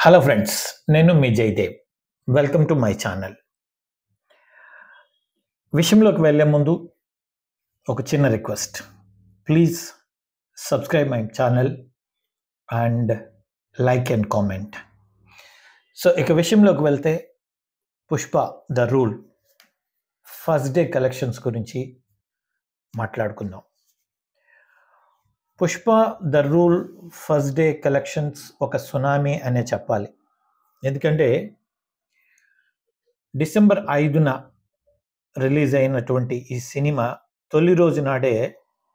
Hello friends, నేను మీ Jayadev. Welcome to my channel. విషయంలోకి వెళ్ళే ముందు ఒక చిన్న request. Please subscribe my channel and like and comment. So ఇక విషయంలోకి వెళ్తే Pushpa the rule first day collections గురించి మాట్లాడుకుందాం. Pushpa the rule first day collections ఒక సునామీ అనే చెప్పాలి. ఎందుకంటే డిసెంబర్ 5న రిలీజ్ అయినటువంటి ఈ సినిమా తొలి రోజు నాడే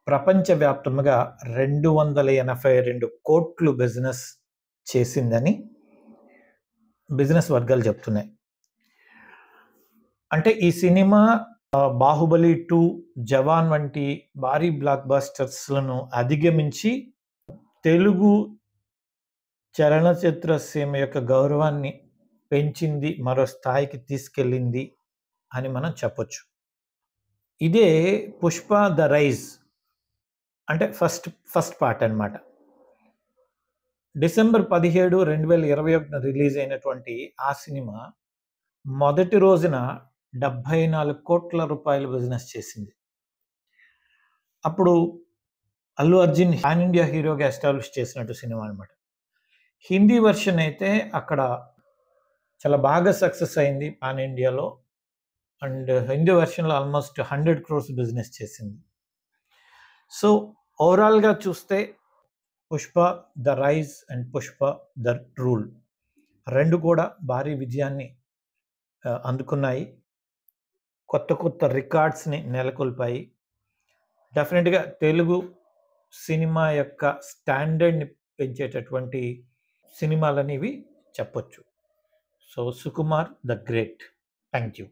ప్రపంచవ్యాప్తంగా 282 కోట్లు బిజినెస్ చేసిందని బిజినెస్ వర్గాలు చెప్తున్నాయి. అంటే ఈ సినిమా బాహుబలి 2, జవాన్ వంటి భారీ బ్లాక్ బస్టర్స్లను అధిగమించి తెలుగు చలనచిత్ర సీమ యొక్క గౌరవాన్ని పెంచింది, మరో స్థాయికి తీసుకెళ్ళింది అని మనం చెప్పొచ్చు. ఇదే పుష్ప ద రైజ్ అంటే ఫస్ట్ పార్ట్ అన్నమాట. డిసెంబర్ 17, 2021 రిలీజ్ అయినటువంటి ఆ సినిమా మొదటి రోజున 74 కోట్ల రూపాయలు బిజినెస్ చేసింది. అప్పుడు అల్లు అర్జున్ పాన్ ఇండియా హీరోగా ఎస్టాబ్లిష్ చేసినట్టు సినిమా అనమాట. హిందీ వర్షన్ అయితే అక్కడ చాలా బాగా సక్సెస్ అయింది పాన్ ఇండియాలో. అండ్ హిందీ వర్షన్లో ఆల్మోస్ట్ 100 crores బిజినెస్ చేసింది. సో ఓవరాల్గా చూస్తే Pushpa the rise and Pushpa the rule రెండు కూడా భారీ విజయాన్ని అందుకున్నాయి. కొత్త రికార్డ్స్ని నెలకొల్పాయి. డెఫినెట్గా తెలుగు సినిమా యొక్క స్టాండర్డ్ని పెంచేటటువంటి సినిమాలనేవి చెప్పొచ్చు. So Sukumar the great. Thank you.